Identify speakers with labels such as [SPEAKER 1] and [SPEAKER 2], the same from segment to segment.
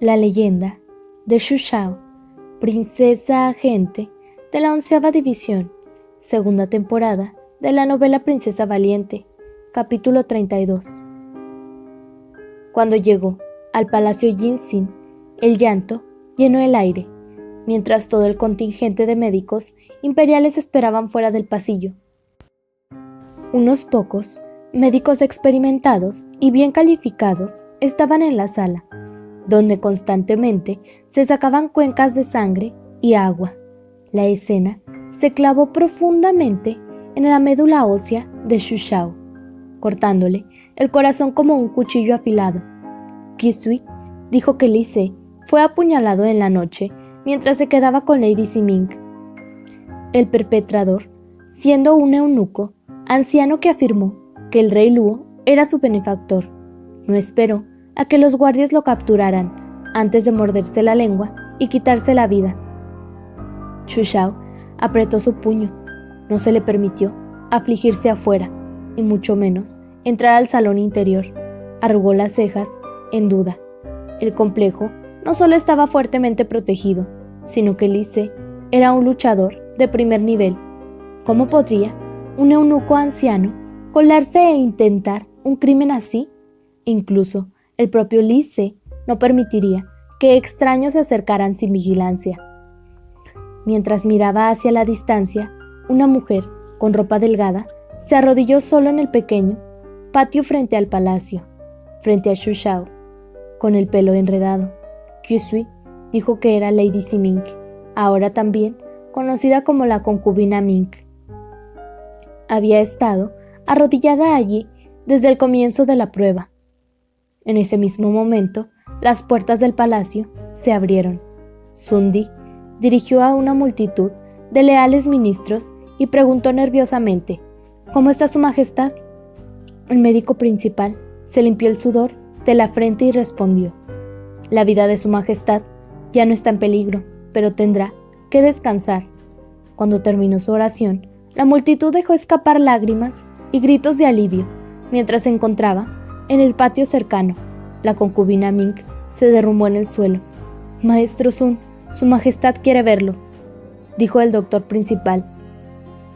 [SPEAKER 1] La leyenda de Xu Shao, princesa agente de la 11ª División, segunda temporada de la novela Princesa Valiente, capítulo 32. Cuando llegó al Palacio Jinxin, el llanto llenó el aire, mientras todo el contingente de médicos imperiales esperaban fuera del pasillo. Unos pocos médicos experimentados y bien calificados estaban en la sala, donde constantemente se sacaban cuencas de sangre y agua. La escena se clavó profundamente en la médula ósea de Xu Shao, cortándole el corazón como un cuchillo afilado. Qi dijo que Li Se fue apuñalado en la noche mientras se quedaba con Lady Ximing. El perpetrador, siendo un eunuco anciano que afirmó que el rey Luo era su benefactor, no esperó a que los guardias lo capturaran antes de morderse la lengua y quitarse la vida. Xu Shao apretó su puño. No se le permitió afligirse afuera, y mucho menos entrar al salón interior. Arrugó las cejas, en duda. El complejo no solo estaba fuertemente protegido, sino que Li Se era un luchador de primer nivel. ¿Cómo podría un eunuco anciano colarse e intentar un crimen así? Incluso el propio Li Se no permitiría que extraños se acercaran sin vigilancia. Mientras miraba hacia la distancia, una mujer con ropa delgada se arrodilló solo en el pequeño patio frente al palacio, frente a Xu Shao, con el pelo enredado. Qi dijo que era Lady Ximing, ahora también conocida como la concubina Ming. Había estado arrodillada allí desde el comienzo de la prueba. En ese mismo momento, las puertas del palacio se abrieron. Sun Di dirigió a una multitud de leales ministros y preguntó nerviosamente: ¿Cómo está su majestad? El médico principal se limpió el sudor de la frente y respondió: La vida de su majestad ya no está en peligro, pero tendrá que descansar. Cuando terminó su oración, la multitud dejó escapar lágrimas y gritos de alivio mientras se encontraba en el patio cercano. La concubina Ming se derrumbó en el suelo. Maestro Sun, su majestad quiere verlo, dijo el doctor principal.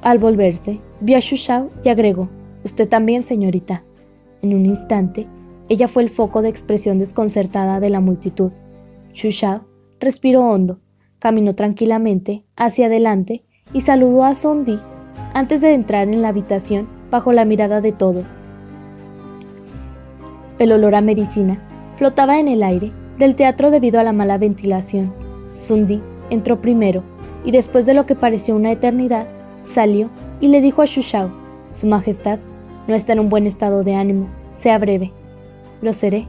[SPEAKER 1] Al volverse, vio a Xu Shao y agregó: Usted también, señorita. En un instante, ella fue el foco de expresión desconcertada de la multitud. Xu Shao respiró hondo, caminó tranquilamente hacia adelante y saludó a Sun Di antes de entrar en la habitación bajo la mirada de todos. El olor a medicina flotaba en el aire del teatro debido a la mala ventilación. Sun Di entró primero y después de lo que pareció una eternidad, salió y le dijo a Xu Shao: Su majestad no está en un buen estado de ánimo, sea breve. Lo seré.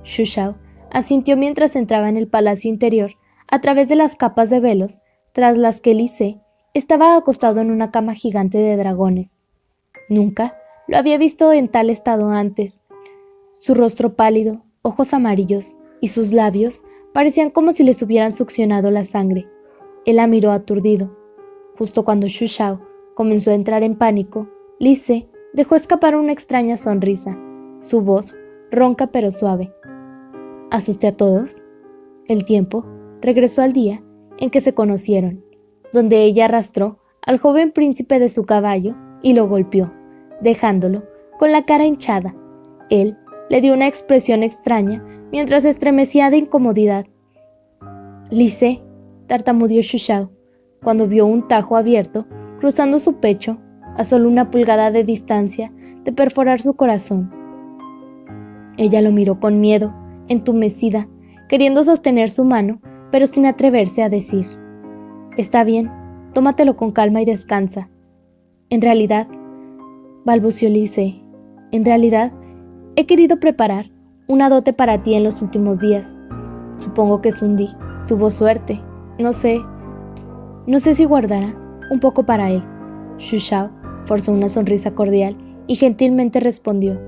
[SPEAKER 1] Xu Shao asintió mientras entraba en el palacio interior a través de las capas de velos tras las que Li Se estaba acostado en una cama gigante de dragones. Nunca lo había visto en tal estado antes. Su rostro pálido, ojos amarillos y sus labios parecían como si les hubieran succionado la sangre. Él la miró aturdido. Justo cuando Xu Shao comenzó a entrar en pánico, Li Se dejó escapar una extraña sonrisa, su voz ronca pero suave. ¿Asusté a todos? El tiempo regresó al día en que se conocieron, donde ella arrastró al joven príncipe de su caballo y lo golpeó, dejándolo con la cara hinchada. Él le dio una expresión extraña mientras se estremecía de incomodidad. Li Se, tartamudeó Xu Shao, cuando vio un tajo abierto cruzando su pecho a solo 1 pulgada de distancia de perforar su corazón. Ella lo miró con miedo, entumecida, queriendo sostener su mano, pero sin atreverse a decir: Está bien, tómatelo con calma y descansa. En realidad, balbuceó Li Se, en realidad, he querido preparar una dote para ti en los últimos días. Supongo que Sun Di tuvo suerte. No sé si guardará un poco para él. Xu Shao forzó una sonrisa cordial y gentilmente respondió: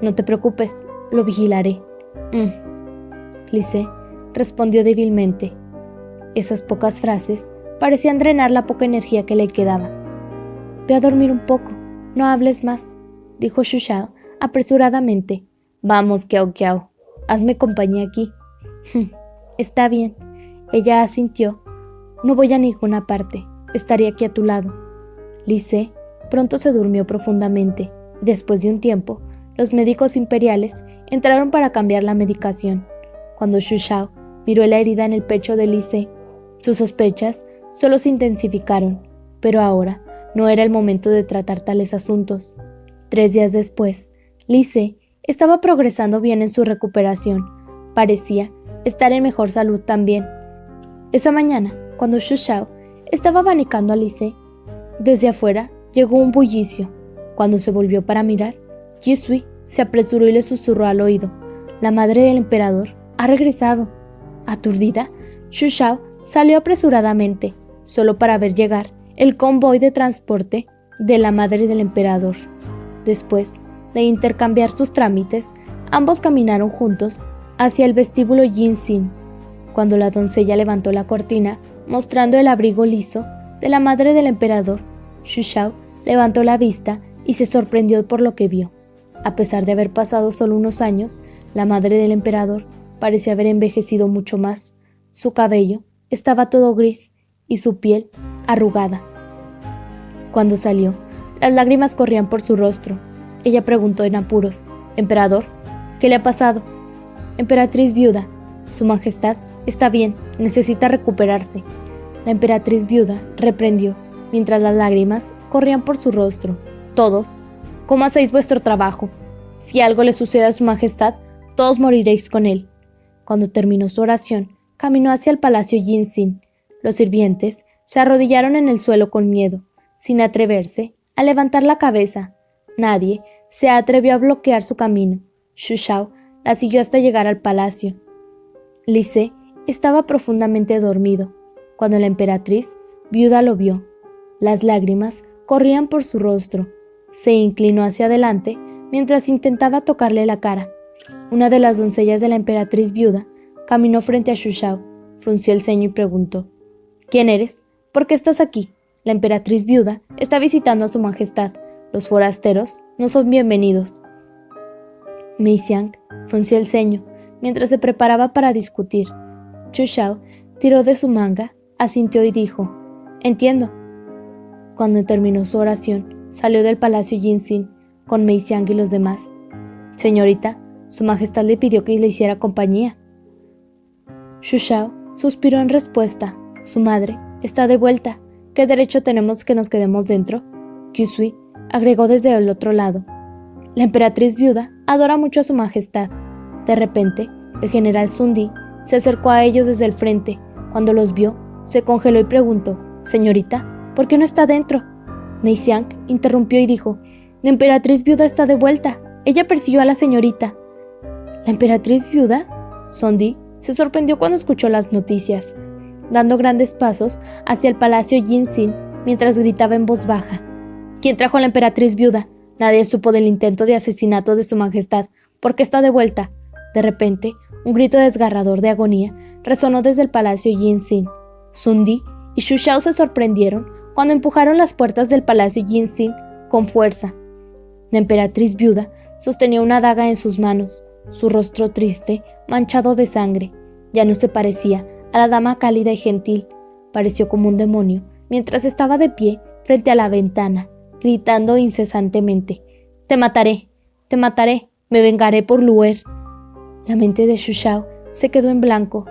[SPEAKER 1] No te preocupes, lo vigilaré. Li Se respondió débilmente. Esas pocas frases parecían drenar la poca energía que le quedaba. Ve a dormir un poco, no hables más, dijo Xu Shao apresuradamente. Vamos, Kiao Kiao, hazme compañía aquí. Está bien. Ella asintió. No voy a ninguna parte. Estaré aquí a tu lado. Lise pronto se durmió profundamente. Después de un tiempo, los médicos imperiales entraron para cambiar la medicación. Cuando Xu Shao miró la herida en el pecho de Lise, sus sospechas solo se intensificaron, pero ahora no era el momento de tratar tales asuntos. 3 días después, Lise estaba progresando bien en su recuperación. Parecía estar en mejor salud también. Esa mañana, cuando Xu Shao estaba abanicando a Lise, desde afuera llegó un bullicio. Cuando se volvió para mirar, Yusui se apresuró y le susurró al oído: «La madre del emperador ha regresado». Aturdida, Xu Shao salió apresuradamente, solo para ver llegar el convoy de transporte de la madre del emperador. Después de intercambiar sus trámites, ambos caminaron juntos hacia el vestíbulo Jinxin. Cuando la doncella levantó la cortina, mostrando el abrigo liso de la madre del emperador, Xu Shao levantó la vista y se sorprendió por lo que vio. A pesar de haber pasado solo unos años, la madre del emperador parecía haber envejecido mucho más. Su cabello estaba todo gris y su piel arrugada. Cuando salió, las lágrimas corrían por su rostro. Ella preguntó en apuros: «Emperador, ¿qué le ha pasado?» «Emperatriz viuda, su majestad está bien, necesita recuperarse». La emperatriz viuda reprendió, mientras las lágrimas corrían por su rostro: «Todos, ¿cómo hacéis vuestro trabajo? Si algo le sucede a su majestad, todos moriréis con él». Cuando terminó su oración, caminó hacia el palacio Jinxin. Los sirvientes se arrodillaron en el suelo con miedo, sin atreverse a levantar la cabeza. Nadie se atrevió a bloquear su camino. Xu Shao la siguió hasta llegar al palacio. Lise estaba profundamente dormido cuando la emperatriz viuda lo vio. Las lágrimas corrían por su rostro. Se inclinó hacia adelante mientras intentaba tocarle la cara. Una de las doncellas de la emperatriz viuda caminó frente a Xu Shao, frunció el ceño y preguntó: «¿Quién eres? ¿Por qué estás aquí? La emperatriz viuda está visitando a su majestad. Los forasteros no son bienvenidos». Mei Xiang frunció el ceño mientras se preparaba para discutir. Xu Shao tiró de su manga, asintió y dijo: «Entiendo». Cuando terminó su oración, salió del palacio Jinxin con Mei Xiang y los demás. «Señorita, su majestad le pidió que le hiciera compañía». Xu Shao suspiró en respuesta. «Su madre está de vuelta. ¿Qué derecho tenemos que nos quedemos dentro?». Yusui agregó desde el otro lado: «La emperatriz viuda adora mucho a su majestad». De repente, el general Sun Di se acercó a ellos desde el frente. Cuando los vio, se congeló y preguntó: «Señorita, ¿por qué no está dentro?». Mei Xiang interrumpió y dijo: «La emperatriz viuda está de vuelta. Ella persiguió a la señorita». «¿La emperatriz viuda?». Sun Di se sorprendió cuando escuchó las noticias, dando grandes pasos hacia el palacio Jinxin mientras gritaba en voz baja: «¿Quién trajo a la emperatriz viuda? Nadie supo del intento de asesinato de su majestad. ¿Por qué está de vuelta?». De repente, un grito desgarrador de agonía resonó desde el palacio Jinxin. Sun Di y Xu Shao se sorprendieron cuando empujaron las puertas del palacio Jinxin con fuerza. La emperatriz viuda sostenía una daga en sus manos, su rostro triste, manchado de sangre. Ya no se parecía a la dama cálida y gentil. Pareció como un demonio mientras estaba de pie frente a la ventana, gritando incesantemente: «Te mataré, me vengaré por Luer». La mente de Xu Shao se quedó en blanco.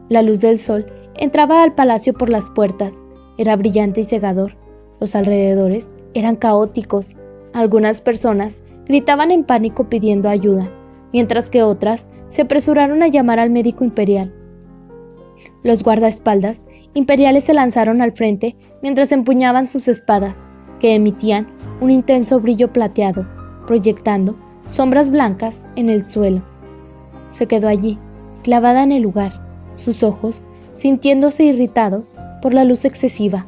[SPEAKER 1] La luz del sol entraba al palacio por las puertas. Era brillante y cegador. Los alrededores eran caóticos. Algunas personas gritaban en pánico pidiendo ayuda, mientras que otras se apresuraron a llamar al médico imperial. Los guardaespaldas imperiales se lanzaron al frente mientras empuñaban sus espadas, que emitían un intenso brillo plateado, proyectando sombras blancas en el suelo. Se quedó allí, clavada en el lugar, sus ojos sintiéndose irritados por la luz excesiva.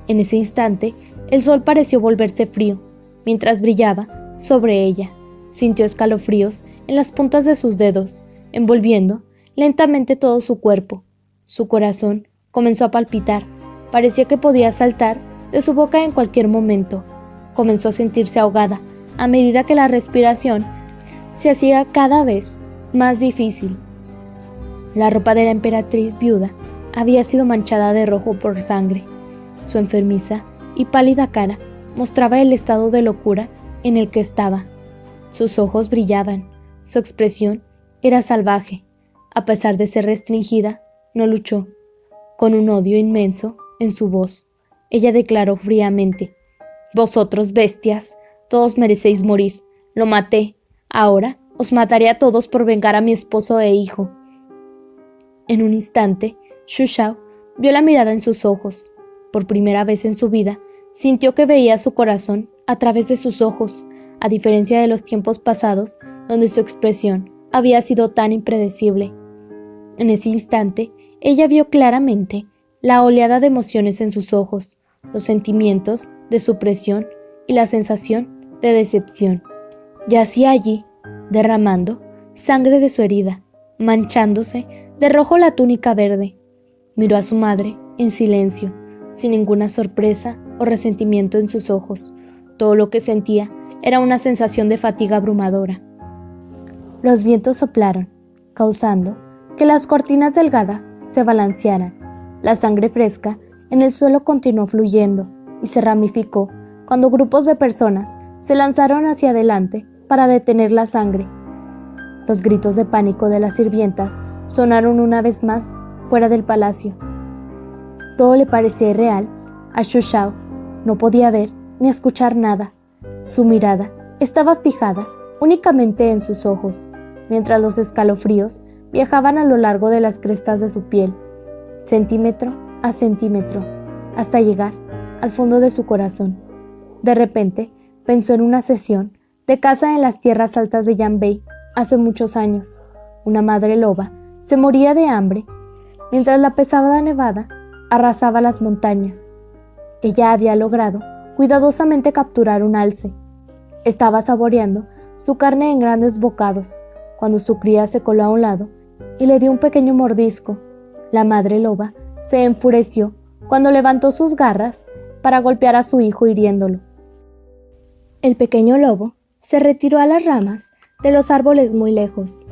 [SPEAKER 1] En ese instante, el sol pareció volverse frío, mientras brillaba sobre ella. Sintió escalofríos en las puntas de sus dedos, envolviendo lentamente todo su cuerpo. Su corazón comenzó a palpitar. Parecía que podía saltar de su boca en cualquier momento. Comenzó a sentirse ahogada a medida que la respiración se hacía cada vez más difícil. La ropa de la emperatriz viuda había sido manchada de rojo por sangre. Su enfermiza y pálida cara mostraba el estado de locura en el que estaba. Sus ojos brillaban, su expresión era salvaje. A pesar de ser restringida, no luchó. Con un odio inmenso en su voz, ella declaró fríamente: «Vosotros, bestias, todos merecéis morir. Lo maté. Ahora os mataré a todos por vengar a mi esposo e hijo». En un instante, Xu Shao vio la mirada en sus ojos. Por primera vez en su vida, sintió que veía su corazón a través de sus ojos, a diferencia de los tiempos pasados, donde su expresión había sido tan impredecible. En ese instante, ella vio claramente la oleada de emociones en sus ojos, los sentimientos de supresión y la sensación de decepción. Yacía allí, derramando sangre de su herida, manchándose de rojo la túnica verde. Miró a su madre en silencio, sin ninguna sorpresa o resentimiento en sus ojos. Todo lo que sentía era una sensación de fatiga abrumadora. Los vientos soplaron, causando que las cortinas delgadas se balancearan. La sangre fresca en el suelo continuó fluyendo y se ramificó cuando grupos de personas se lanzaron hacia adelante para detener la sangre. Los gritos de pánico de las sirvientas sonaron una vez más fuera del palacio. Todo le parecía irreal a Xu Shao. No podía ver ni escuchar nada. Su mirada estaba fijada únicamente en sus ojos, mientras los escalofríos viajaban a lo largo de las crestas de su piel, centímetro a centímetro, hasta llegar al fondo de su corazón. De repente, pensó en una sesión de caza en las tierras altas de Yanbei hace muchos años. Una madre loba se moría de hambre, mientras la pesada nevada arrasaba las montañas. Ella había logrado cuidadosamente capturar un alce. Estaba saboreando su carne en grandes bocados, cuando su cría se coló a un lado y le dio un pequeño mordisco. La madre loba se enfureció cuando levantó sus garras para golpear a su hijo hiriéndolo. El pequeño lobo se retiró a las ramas de los árboles muy lejos,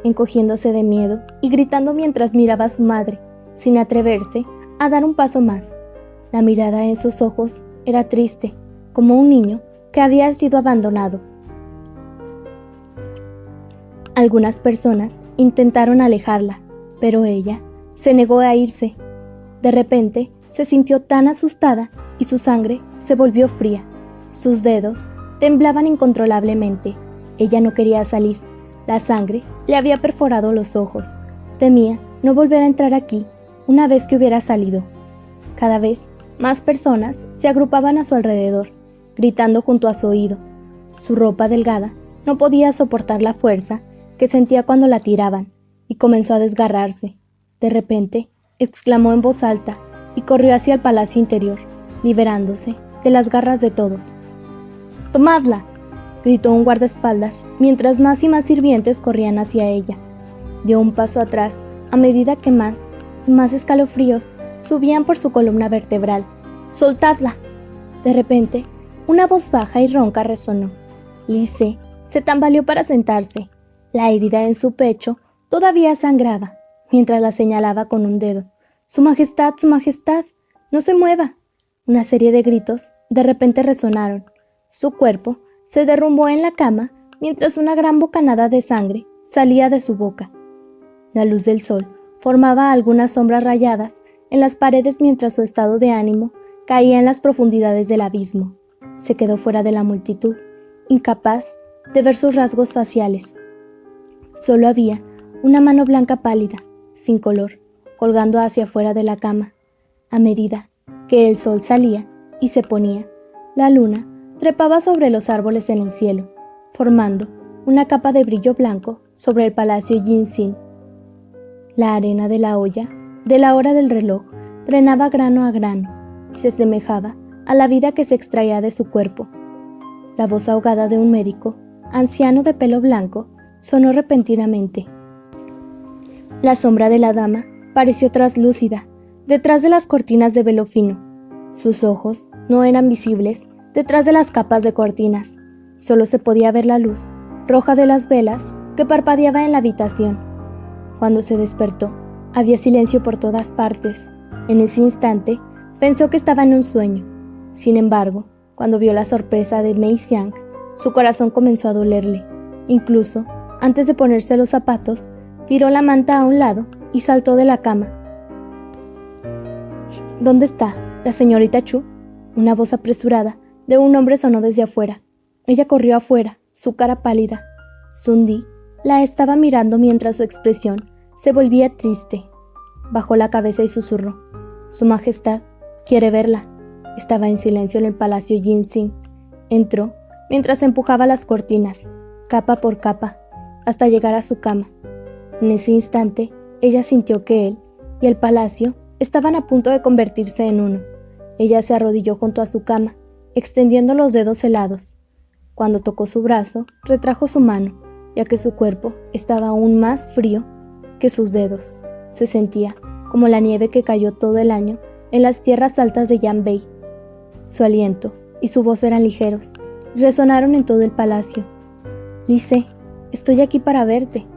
[SPEAKER 1] encogiéndose de miedo y gritando mientras miraba a su madre, sin atreverse a dar un paso más. La mirada en sus ojos era triste, como un niño que había sido abandonado. Algunas personas intentaron alejarla, pero ella se negó a irse. De repente se sintió tan asustada y su sangre se volvió fría. Sus dedos temblaban incontrolablemente. Ella no quería salir. La sangre le había perforado los ojos. Temía no volver a entrar aquí una vez que hubiera salido. Cada vez más personas se agrupaban a su alrededor, gritando junto a su oído. Su ropa delgada no podía soportar la fuerza que sentía cuando la tiraban, y comenzó a desgarrarse. De repente, exclamó en voz alta y corrió hacia el palacio interior, liberándose de las garras de todos. «¡Tomadla!», gritó un guardaespaldas, mientras más y más sirvientes corrían hacia ella. Dio un paso atrás a medida que más y más escalofríos subían por su columna vertebral. «¡Soltadla!». De repente, una voz baja y ronca resonó. Li Se se tambaleó para sentarse. La herida en su pecho todavía sangraba, mientras la señalaba con un dedo. Su majestad, no se mueva». Una serie de gritos de repente resonaron. Su cuerpo se derrumbó en la cama mientras una gran bocanada de sangre salía de su boca. La luz del sol formaba algunas sombras rayadas en las paredes mientras su estado de ánimo caía en las profundidades del abismo. Se quedó fuera de la multitud, incapaz de ver sus rasgos faciales. Solo había una mano blanca pálida, sin color, colgando hacia afuera de la cama. A medida que el sol salía y se ponía, la luna trepaba sobre los árboles en el cielo, formando una capa de brillo blanco sobre el palacio Jinxin. La arena de la olla, de la hora del reloj, drenaba grano a grano, se asemejaba a la vida que se extraía de su cuerpo. La voz ahogada de un médico, anciano de pelo blanco, sonó repentinamente. La sombra de la dama pareció traslúcida, detrás de las cortinas de velo fino. Sus ojos no eran visibles detrás de las capas de cortinas. Solo se podía ver la luz roja de las velas que parpadeaba en la habitación. Cuando se despertó, había silencio por todas partes. En ese instante, pensó que estaba en un sueño. Sin embargo, cuando vio la sorpresa de Mei Xiang, su corazón comenzó a dolerle. Incluso, antes de ponerse los zapatos, tiró la manta a un lado y saltó de la cama. ¿Dónde está la señorita Chu? Una voz apresurada de un hombre sonó desde afuera. Ella corrió afuera, su cara pálida. Sun Di la estaba mirando mientras su expresión se volvía triste. Bajó la cabeza y susurró: «Su Majestad quiere verla». Estaba en silencio en el palacio Yinxing. Entró mientras empujaba las cortinas, capa por capa, hasta llegar a su cama. En ese instante, ella sintió que él y el palacio estaban a punto de convertirse en uno. Ella se arrodilló junto a su cama, extendiendo los dedos helados. Cuando tocó su brazo, retrajo su mano, ya que su cuerpo estaba aún más frío que sus dedos. Se sentía como la nieve que cayó todo el año en las tierras altas de Yanbei. Su aliento y su voz eran ligeros y resonaron en todo el palacio. «Lise, estoy aquí para verte».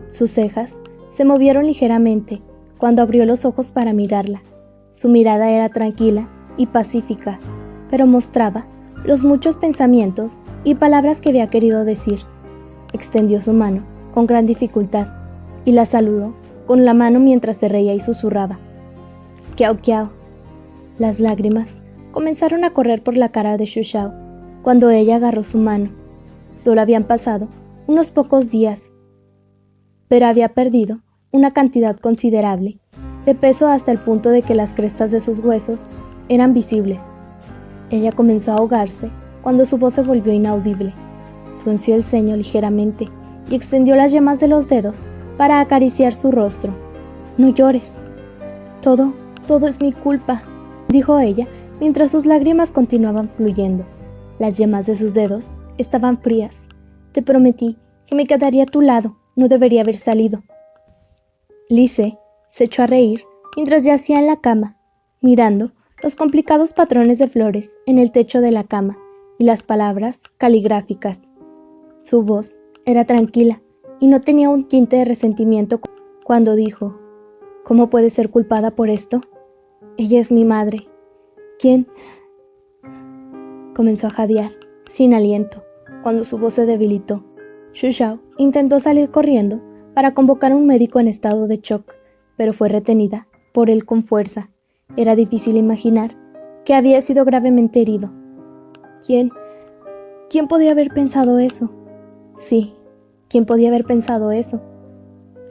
[SPEAKER 1] Sus cejas se movieron ligeramente cuando abrió los ojos para mirarla. Su mirada era tranquila y pacífica, pero mostraba los muchos pensamientos y palabras que había querido decir. Extendió su mano con gran dificultad y la saludó con la mano mientras se reía y susurraba: «Kiao Kiao». Las lágrimas comenzaron a correr por la cara de Xuxiao cuando ella agarró su mano. Solo habían pasado unos pocos días, pero había perdido una cantidad considerable de peso hasta el punto de que las crestas de sus huesos eran visibles. Ella comenzó a ahogarse cuando su voz se volvió inaudible. Frunció el ceño ligeramente y extendió las yemas de los dedos para acariciar su rostro. «No llores. Todo es mi culpa», dijo ella mientras sus lágrimas continuaban fluyendo. Las yemas de sus dedos estaban frías. «Te prometí que me quedaría a tu lado. No debería haber salido». Lise se echó a reír mientras yacía en la cama, mirando los complicados patrones de flores en el techo de la cama y las palabras caligráficas. Su voz era tranquila y no tenía un tinte de resentimiento cuando dijo: «¿Cómo puede ser culpada por esto? Ella es mi madre». «¿Quién?». Comenzó a jadear, sin aliento, cuando su voz se debilitó. Xuxiao intentó salir corriendo para convocar a un médico en estado de shock, pero fue retenida por él con fuerza. Era difícil imaginar que había sido gravemente herido. ¿Quién podía haber pensado eso? Sí, ¿quién podía haber pensado eso?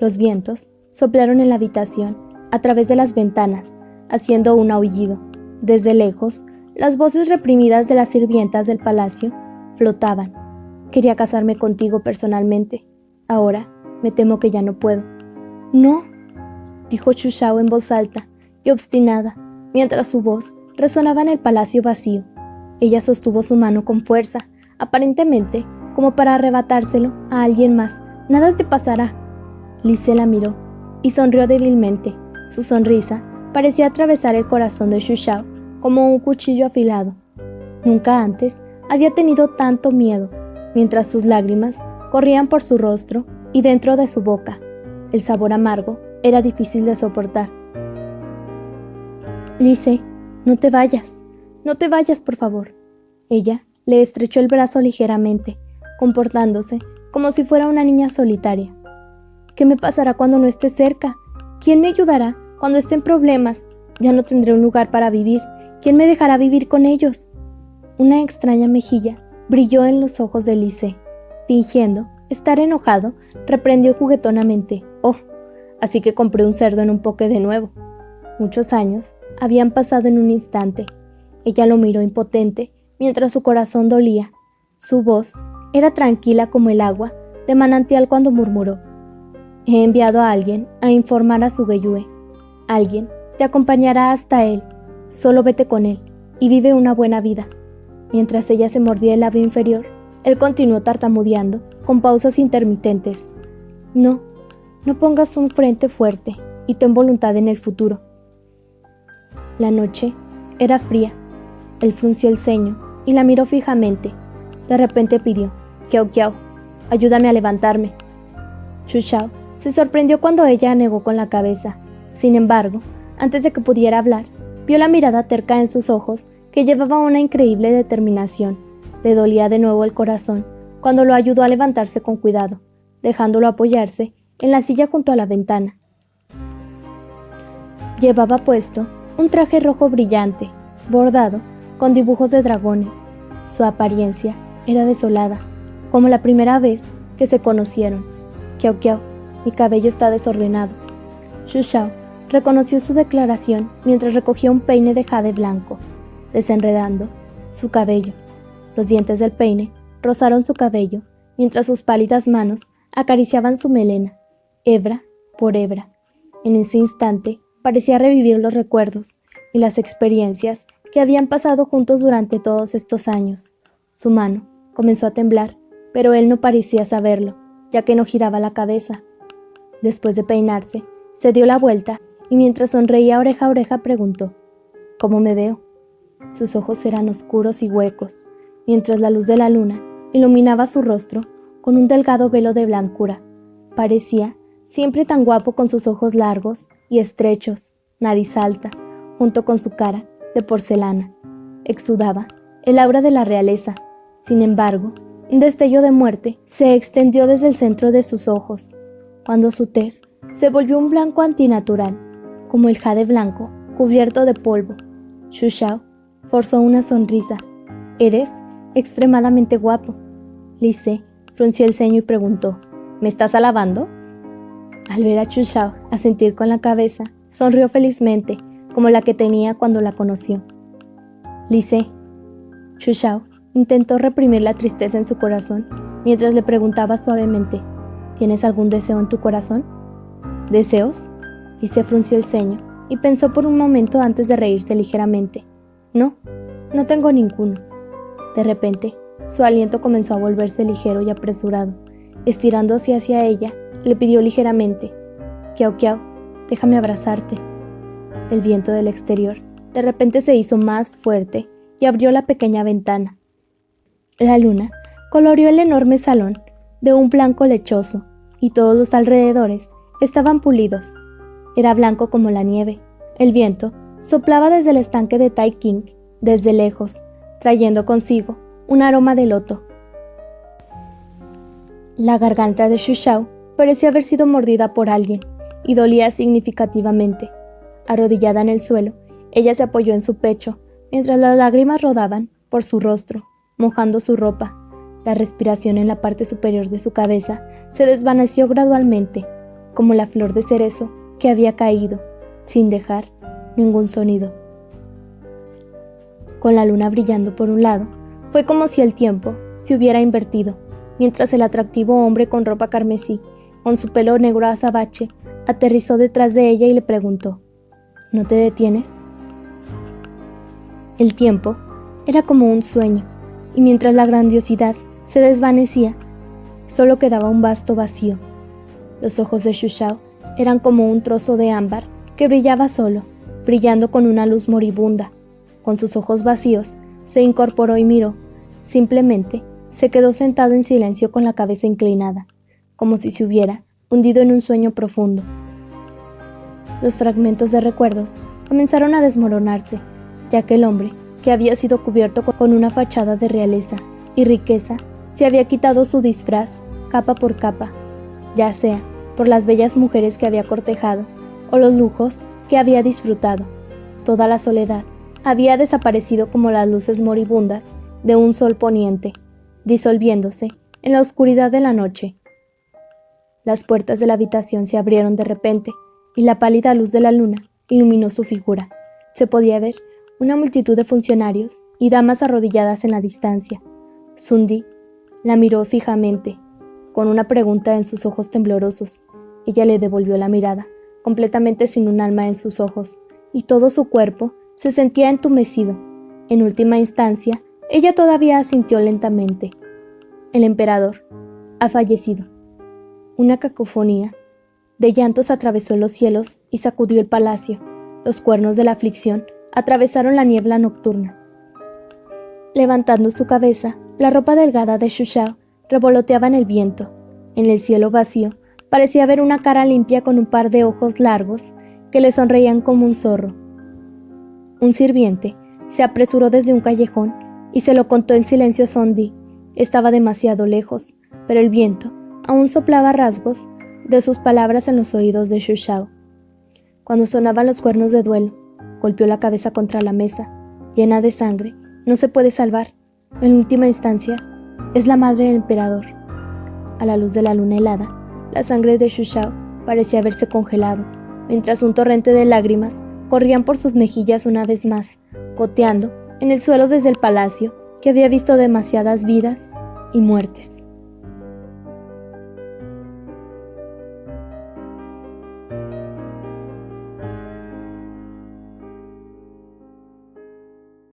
[SPEAKER 1] Los vientos soplaron en la habitación a través de las ventanas, haciendo un aullido. Desde lejos, las voces reprimidas de las sirvientas del palacio flotaban. «Quería casarme contigo personalmente. Ahora me temo que ya no puedo». «No», dijo Xuxiao en voz alta y obstinada, mientras su voz resonaba en el palacio vacío. Ella sostuvo su mano con fuerza, aparentemente como para arrebatárselo a alguien más. «Nada te pasará». Lise la miró y sonrió débilmente. Su sonrisa parecía atravesar el corazón de Xuxiao como un cuchillo afilado. Nunca antes había tenido tanto miedo, mientras sus lágrimas corrían por su rostro y dentro de su boca. El sabor amargo era difícil de soportar. «Lise, no te vayas, por favor». Ella le estrechó el brazo ligeramente, comportándose como si fuera una niña solitaria. «¿Qué me pasará cuando no esté cerca? ¿Quién me ayudará cuando esté en problemas? Ya no tendré un lugar para vivir. ¿Quién me dejará vivir con ellos?». Una extraña mejilla brilló en los ojos de Lise. Fingiendo estar enojado, reprendió juguetonamente: «Oh, así que compré un cerdo en un poke de nuevo». Muchos años habían pasado en un instante. Ella lo miró impotente mientras su corazón dolía. Su voz era tranquila como el agua de manantial cuando murmuró: «He enviado a alguien a informar a su Geyue. Alguien te acompañará hasta él. Solo vete con él y vive una buena vida». Mientras ella se mordía el labio inferior, él continuó tartamudeando con pausas intermitentes: No pongas un frente fuerte y ten voluntad en el futuro». La noche era fría. Él frunció el ceño y la miró fijamente. De repente pidió: «Kiao Kiao, ayúdame a levantarme». Xuxiao Se sorprendió cuando ella negó con la cabeza. Sin embargo, antes de que pudiera hablar, vio la mirada terca en sus ojos, que llevaba una increíble determinación. Le dolía de nuevo el corazón cuando lo ayudó a levantarse con cuidado, dejándolo apoyarse en la silla junto a la ventana. Llevaba puesto un traje rojo brillante, bordado con dibujos de dragones. Su apariencia era desolada, como la primera vez que se conocieron. Kiao Kiao, mi cabello está desordenado. Xu Xiao reconoció su declaración mientras recogía un peine de jade blanco, desenredando su cabello. Los dientes del peine rozaron su cabello, mientras sus pálidas manos acariciaban su melena, hebra por hebra. En ese instante parecía revivir los recuerdos y las experiencias que habían pasado juntos durante todos estos años. Su mano comenzó a temblar, pero él no parecía saberlo, ya que no giraba la cabeza. Después de peinarse, se dio la vuelta y mientras sonreía oreja a oreja preguntó: ¿Cómo me veo? Sus ojos eran oscuros y huecos, mientras la luz de la luna iluminaba su rostro con un delgado velo de blancura. Parecía siempre tan guapo con sus ojos largos y estrechos, nariz alta, junto con su cara de porcelana. Exudaba el aura de la realeza. Sin embargo, un destello de muerte se extendió desde el centro de sus ojos, cuando su tez se volvió un blanco antinatural, como el jade blanco cubierto de polvo. Xu Xiao forzó una sonrisa. «Eres extremadamente guapo». Li Se frunció el ceño y preguntó: «¿Me estás alabando?». Al ver a Xu Xiao asentir con la cabeza, sonrió felizmente, como la que tenía cuando la conoció. «Li Se». Xu Xiao intentó reprimir la tristeza en su corazón mientras le preguntaba suavemente: «¿Tienes algún deseo en tu corazón?». «¿Deseos?». Li Se frunció el ceño y pensó por un momento antes de reírse ligeramente. «No, no tengo ninguno». De repente, su aliento comenzó a volverse ligero y apresurado. Estirándose hacia ella, le pidió ligeramente: «Kiao Kiao, déjame abrazarte». El viento del exterior de repente se hizo más fuerte y abrió la pequeña ventana. La luna coloreó el enorme salón de un blanco lechoso y todos los alrededores estaban pulidos. Era blanco como la nieve. El viento soplaba desde el estanque de Tai King, desde lejos, trayendo consigo un aroma de loto. La garganta de Xu Xiao parecía haber sido mordida por alguien y dolía significativamente. Arrodillada en el suelo, ella se apoyó en su pecho mientras las lágrimas rodaban por su rostro, mojando su ropa. La respiración en la parte superior de su cabeza se desvaneció gradualmente, como la flor de cerezo que había caído, sin dejar ningún sonido. Con la luna brillando por un lado, fue como si el tiempo se hubiera invertido, mientras el atractivo hombre con ropa carmesí, con su pelo negro azabache, aterrizó detrás de ella y le preguntó: «¿No te detienes?». El tiempo era como un sueño, y mientras la grandiosidad se desvanecía, solo quedaba un vasto vacío. Los ojos de Xu Xiao eran como un trozo de ámbar que brillaba solo, brillando con una luz moribunda. Con sus ojos vacíos, se incorporó y miró. Simplemente se quedó sentado en silencio con la cabeza inclinada, como si se hubiera hundido en un sueño profundo. Los fragmentos de recuerdos comenzaron a desmoronarse, ya que el hombre, que había sido cubierto con una fachada de realeza y riqueza, se había quitado su disfraz capa por capa, ya sea por las bellas mujeres que había cortejado o los lujos que había disfrutado. Toda la soledad había desaparecido como las luces moribundas de un sol poniente, disolviéndose en la oscuridad de la noche. Las puertas de la habitación se abrieron de repente y la pálida luz de la luna iluminó su figura. Se podía ver una multitud de funcionarios y damas arrodilladas en la distancia. Sun Di la miró fijamente, con una pregunta en sus ojos temblorosos. Ella le devolvió la mirada, completamente sin un alma en sus ojos, y todo su cuerpo se sentía entumecido. En última instancia, ella todavía asintió lentamente. El emperador ha fallecido. Una cacofonía de llantos atravesó los cielos y sacudió el palacio. Los cuernos de la aflicción atravesaron la niebla nocturna. Levantando su cabeza, la ropa delgada de Xu Xiao revoloteaba en el viento. En el cielo vacío, parecía ver una cara limpia con un par de ojos largos que le sonreían como un zorro. Un sirviente se apresuró desde un callejón y se lo contó en silencio a Sondi. Estaba demasiado lejos, pero el viento aún soplaba rasgos de sus palabras en los oídos de Xu Shao. Cuando sonaban los cuernos de duelo, golpeó la cabeza contra la mesa, llena de sangre. No se puede salvar. En última instancia, es la madre del emperador. A la luz de la luna helada, la sangre de Xu Shao parecía haberse congelado, mientras un torrente de lágrimas corrían por sus mejillas una vez más, goteando en el suelo desde el palacio que había visto demasiadas vidas y muertes.